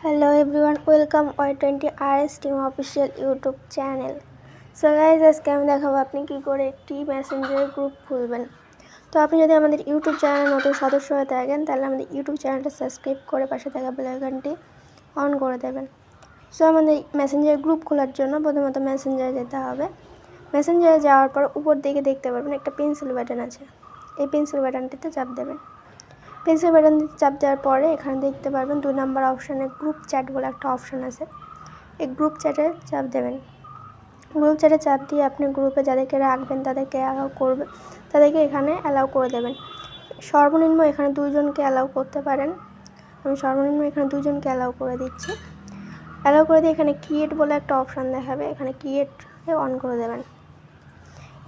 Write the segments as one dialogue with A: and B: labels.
A: Hello everyone, welcome Y20 RS Team official YouTube channel. So guys, আজকে আমি দেখাবো আপনি কি করে একটি মেসেঞ্জার গ্রুপ খুলবেন। তো আপনি যদি আমাদের ইউটিউব চ্যানেল নতুন সদস্য হয়ে থাকেন তাহলে আমাদের ইউটিউব চ্যানেলটা সাবস্ক্রাইব করে পাশে থাকা বেল আইকনটি অন করে দেবেন। সো আমাদের মেসেঞ্জার গ্রুপ খোলার জন্য প্রথমত মেসেঞ্জারে যেতে হবে। মেসেঞ্জারে যাওয়ার পর উপর দিকে দেখতে পারবেন একটা পেন্সিল বাটন আছে। এই পেন্সিল বাটনটিতে চাপ দেবেন। পেন্সিল বাটন চাপ দেওয়ার পরে এখানে দেখতে পারবেন 2 নম্বর অপশানে গ্রুপ চ্যাট বলে একটা অপশান আছে। এই গ্রুপ চ্যাটে চাপ দেবেন। গ্রুপ চ্যাটে চাপ দিয়ে আপনি গ্রুপে যাদেরকে রাখবেন তাদেরকে অ্যালাউ করবে, তাদেরকে এখানে অ্যালাউ করে দেবেন। সর্বনিম্ন এখানে 2 জনকে অ্যালাউ করতে পারেন। আমি সর্বনিম্ন এখানে 2 জনকে অ্যালাউ করে দিচ্ছি। অ্যালাউ করে দিয়ে এখানে ক্রিয়েট বলে একটা অপশান দেখাবে, এখানে ক্রিয়েটে অন করে দেবেন।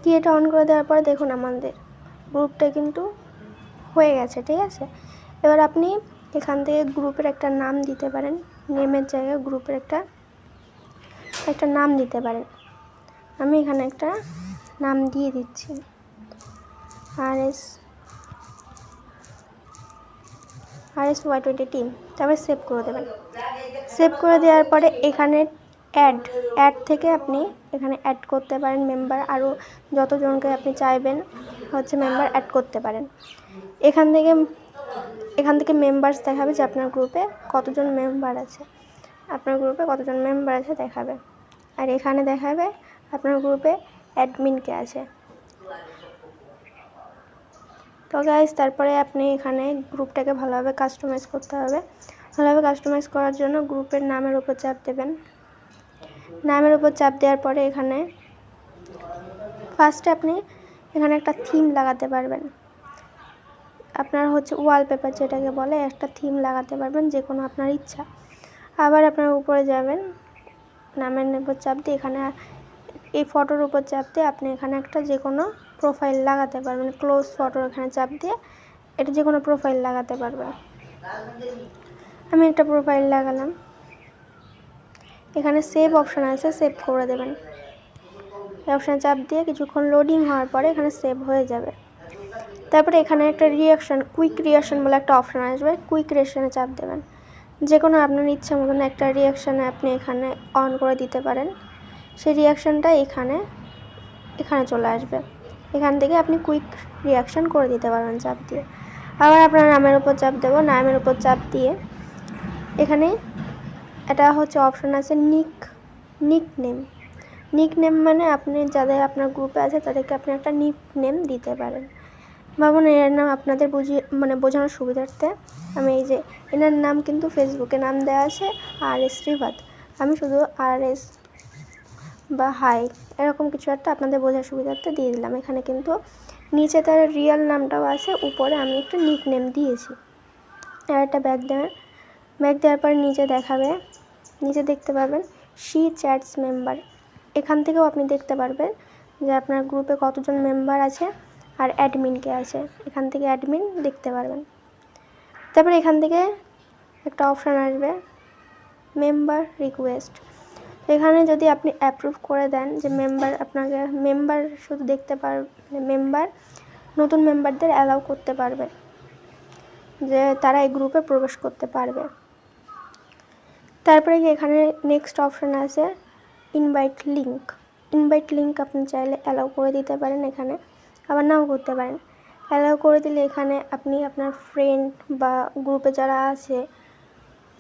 A: ক্রিয়েটে অন করে দেওয়ার পরে দেখুন আমাদের গ্রুপটা কিন্তু হয়ে গেছে, ঠিক আছে। এবার আপনি এখান থেকে গ্রুপের একটা নাম দিতে পারেন, নেমের জায়গায় গ্রুপের একটা নাম দিতে পারেন। আমি এখানে একটা নাম দিয়ে দিচ্ছি, RS Y20 টিম। তারপরে সেভ করে দেবেন। সেভ করে দেওয়ার পরে এখানে অ্যাড থেকে আপনি এখানে অ্যাড করতে পারেন মেম্বার, আরও যতজনকে আপনি চাইবেন মেম্বার অ্যাড করতে পারেন। এখান থেকে মেম্বার্স দেখাবে যে আপনার গ্রুপে কতজন মেম্বার আছে, দেখাবে। আর এখানে দেখাবে আপনার গ্রুপে অ্যাডমিন কে আছে। তো গাইস, তারপরে আপনি এখানে গ্রুপটাকে ভালোভাবে কাস্টমাইজ করতে হবে। ভালোভাবে কাস্টমাইজ করার জন্য গ্রুপের নামের উপর চাপ দেবেন। নামের উপর চাপ দেওয়ার পরে এখানে ফার্স্টে আপনি এখানে একটা থিম লাগাতে পারবেন। আপনার ওয়ালপেপার যেটাকে বলে, একটা থিম লাগাতে পারবেন, যে কোনো আপনার ইচ্ছা। আবার আপনার উপরে যাবেন, নামের উপর চাপ দিয়ে এখানে এই ফটোর উপর চাপ দিয়ে আপনি এখানে একটা যে কোনো প্রোফাইল লাগাতে পারবেন। ক্লোজ ফটোর এখানে চাপ দিয়ে এটা যে কোনো প্রোফাইল লাগাতে পারবেন। আমি একটা প্রোফাইল লাগালাম। এখানে সেভ অপশান আছে, সেভ করে দেবেন। এই অপশানে চাপ দিয়ে কিছুক্ষণ লোডিং হওয়ার পরে এখানে সেভ হয়ে যাবে। তারপরে এখানে একটা কুইক রিয়াকশান বলে একটা অপশান আসবে, কুইক রিয়াকশানে চাপ দেবেন। যে কোনো আপনার ইচ্ছা মতন একটা রিয়াকশানে আপনি এখানে অন করে দিতে পারেন। সেই রিয়াকশানটা এখানে চলে আসবে। এখান থেকে আপনি কুইক রিয়াকশান করে দিতে পারবেন চাপ দিয়ে। আবার আপনার নামের উপর চাপ দেবো। নামের উপর চাপ দিয়ে এখানে এটা অপশান আছে নিক নেম মানে আপনি যাদের আপনার গ্রুপে আছে তাদেরকে আপনি একটা নিক নেম দিতে পারেন। ভাবুন, এর নাম আপনাদের বোঝানোর সুবিধার্থে আমি এই যে এনার নাম কিন্তু ফেসবুকে নাম দেওয়া আছে RS রিভাত, আমি শুধু RS বা হাই এরকম কিছু একটা আপনাদের বোঝার সুবিধার্থে দিয়ে দিলাম। এখানে কিন্তু নিচে তার রিয়েল নামটাও আছে, উপরে আমি একটা নিক নেম দিয়েছি। আর একটা ব্যাক দেওয়ার পর নিচে দেখতে পারবেন শি চ্যাটস মেম্বার। এখান থেকেও আপনি দেখতে পারবেন যে আপনার গ্রুপে কতজন মেম্বার আছে আর অ্যাডমিন কে আছে। এখান থেকে অ্যাডমিন দেখতে পারবেন। তারপরে এখান থেকে একটা অপশান আসবে মেম্বার রিকোয়েস্ট। এখানে যদি আপনি অ্যাপ্রুভ করে দেন যে আপনাকে মেম্বার শুধু দেখতে মেম্বার নতুন মেম্বারদের অ্যালাউ করতে পারবে, যে তারা এই গ্রুপে প্রবেশ করতে পারবে। তারপরে এখানে নেক্সট অপশান আছে ইনভাইট লিঙ্ক আপনি চাইলে অ্যালাউ করে দিতে পারেন, এখানে আবার নাও করতে পারেন। অ্যালাউ করে দিলে এখানে আপনি আপনার ফ্রেন্ড বা গ্রুপে যারা আছে,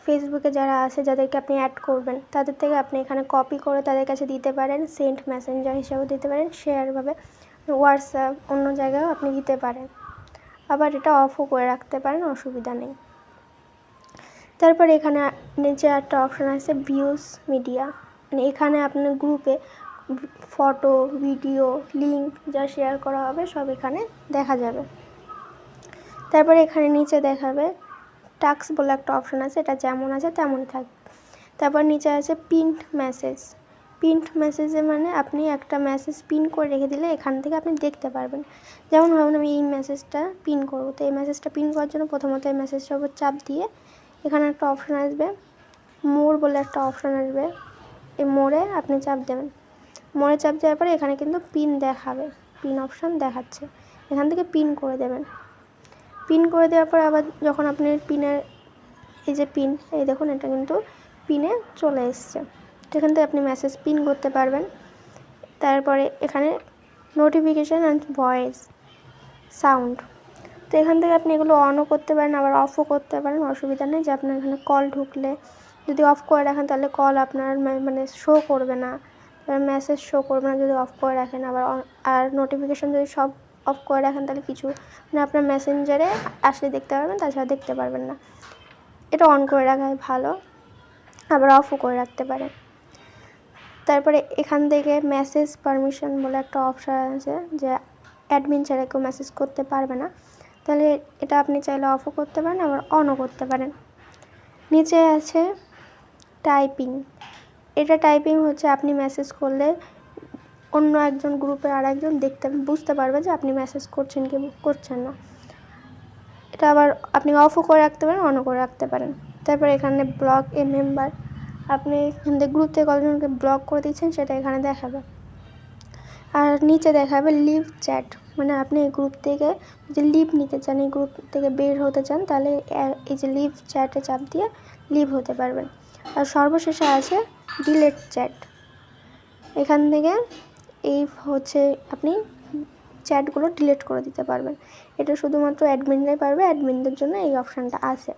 A: ফেসবুকে যারা আছে, যাদেরকে আপনি অ্যাড করবেন তাদের থেকে আপনি এখানে কপি করে তাদের কাছে দিতে পারেন, সেন্ট মেসেঞ্জার হিসাবেও দিতে পারেন, শেয়ারভাবে হোয়াটসঅ্যাপ অন্য জায়গায়ও আপনি দিতে পারেন। আবার এটা অফও করে রাখতে পারেন, অসুবিধা নেই। তারপর এখানে নিচে একটা অপশান আছে ভিউস মিডিয়া, এখানে আপনার গ্রুপে ফটো, ভিডিও, লিঙ্ক যা শেয়ার করা হবে সব এখানে দেখা যাবে। তারপরে এখানে নিচে দেখাবে টাস্ক বলে একটা অপশান আছে, এটা যেমন আছে তেমনই থাকবে। তারপর নিচে আছে পিন্ড মেসেজে মানে আপনি একটা মেসেজ পিন করে রেখে দিলে এখান থেকে আপনি দেখতে পারবেন। যেমন ভাবুন আমি এই মেসেজটা পিন করবো, তো এই মেসেজটা পিন করার জন্য প্রথমত এই মেসেজটার উপর চাপ দিয়ে এখানে একটা অপশান আসবে মোর বলে একটা অপশান আসবে, এই মোড়ে আপনি চাপ দেবেন। মোড়ে চাপ দেওয়ার পরে এখানে কিন্তু পিন দেখাবে, পিন অপশান দেখাচ্ছে, এখান থেকে পিন করে দেবেন। পিন করে দেওয়ার পরে আবার যখন আপনি পিনের এই যে পিন, এই দেখুন এটা কিন্তু পিনে চলে এসছে। তো এখান থেকে আপনি মেসেজ পিন করতে পারবেন। তারপরে এখানে নোটিফিকেশান অ্যান্ড ভয়েস সাউন্ড, তো এখান থেকে আপনি এগুলো অনও করতে পারেন, আবার অফও করতে পারেন, অসুবিধা নেই। যে আপনার এখানে কল ঢুকলে যদি অফ করে রাখেন তাহলে কল আপনার মানে শো করবে না, মেসেজ শো করবে না যদি অফ করে রাখেন। আবার আর নোটিফিকেশান যদি সব অফ করে রাখেন তাহলে কিছু মানে আপনার মেসেঞ্জারে আসলে দেখতে পারবেন, তাছাড়া দেখতে পারবেন না। এটা অন করে রাখাই ভালো, আবার অফও করে রাখতে পারেন। তারপরে এখান থেকে মেসেজ পারমিশন বলে একটা অপশান আছে, যে অ্যাডমিন ছাড়া কেউ মেসেজ করতে পারবে না, তাহলে এটা আপনি চাইলে অফও করতে পারেন, আবার অনও করতে পারেন। নিচে আছে টাইপিং। এটা টাইপিং হচ্ছে আপনি মেসেজ করলে অন্য একজন গ্রুপে আর একজন বুঝতে পারবে যে আপনি মেসেজ করছেন কি করছেন না। এটা আবার আপনি অফও করে রাখতে পারেন, অনও করে রাখতে পারেন। তারপরে এখানে ব্লক এ মেম্বার, আপনি এখান থেকে গ্রুপ থেকে কতজনকে ব্লক করে দিচ্ছেন সেটা এখানে দেখাবে। আর নিচে দেখাবে লিভ চ্যাট, মানে আপনি এই গ্রুপ থেকে যদি লিভ নিতে চান, এই গ্রুপ থেকে বের হতে চান, তাহলে এই যে লিভ চ্যাটে চাপ দিয়ে লিভ হতে পারবেন। আর সর্বশেষে আছে ডিলেট চ্যাট। এখান থেকে এই হচ্ছে আপনি চ্যাটগুলো ডিলিট করে দিতে পারবেন। এটা শুধুমাত্র অ্যাডমিনরাই পারবে, অ্যাডমিনদের জন্য এই অপশানটা আছে।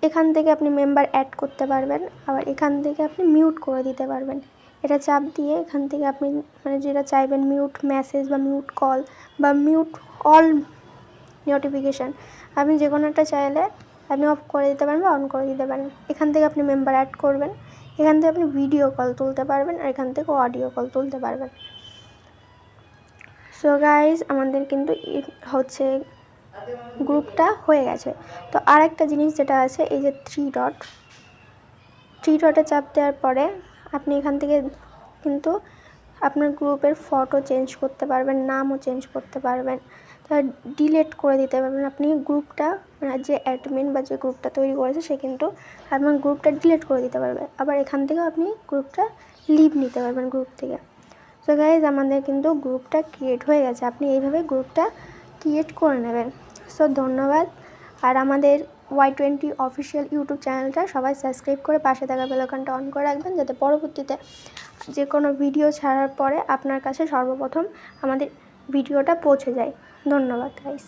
A: এখান থেকে আপনি মেম্বার অ্যাড করতে পারবেন, আবার এখান থেকে আপনি মিউট করে দিতে পারবেন। এটা চাপ দিয়ে এখান থেকে আপনি মানে যেটা চাইবেন, মিউট মেসেজ বা মিউট কল বা মিউট অল নোটিফিকেশান, আপনি যে কোনো একটা চাইলে আপনি অফ করে দিতে পারেন বা অন করে দিতে পারেন। এখান থেকে আপনি মেম্বার অ্যাড করবেন, এখান থেকে আপনি ভিডিও কল তুলতে পারবেন, আর এখান থেকে অডিও কল তুলতে পারবেন। সো গাইজ, আমাদের কিন্তু হচ্ছে গ্রুপটা হয়ে গেছে। তো আর একটা জিনিস যেটা আছে, এই যে থ্রি ডটে চাপ দেওয়ার পরে আপনি এখান থেকে কিন্তু আপনার গ্রুপের ফটো চেঞ্জ করতে পারবেন, নামও চেঞ্জ করতে পারবেন, তার ডিলিট করে দিতে পারবেন। আপনি গ্রুপটা মানে যে অ্যাডমিন বা যে গ্রুপটা তৈরি করেছে সে কিন্তু আপনার গ্রুপটা ডিলিট করে দিতে পারবে। আবার এখান থেকেও আপনি গ্রুপটা লিভ নিতে পারবেন গ্রুপ থেকে। সো গাইজ, আমাদের কিন্তু গ্রুপটা ক্রিয়েট হয়ে গেছে, আপনি এইভাবে গ্রুপটা ক্রিয়েট করে নেবেন। সো ধন্যবাদ। আর আমাদের Y20 অফিসিয়াল ইউটিউব চ্যানেলটা সবাই সাবস্ক্রাইব করে পাশে থাকা বেল আইকনটা অন করে রাখবেন, যাতে পরবর্তীতে যে কোনো ভিডিও ছাড়ার পরে আপনার কাছে সর্বপ্রথম আমাদের ভিডিওটা পৌঁছে যায়। ধন্যবাদ গাইস।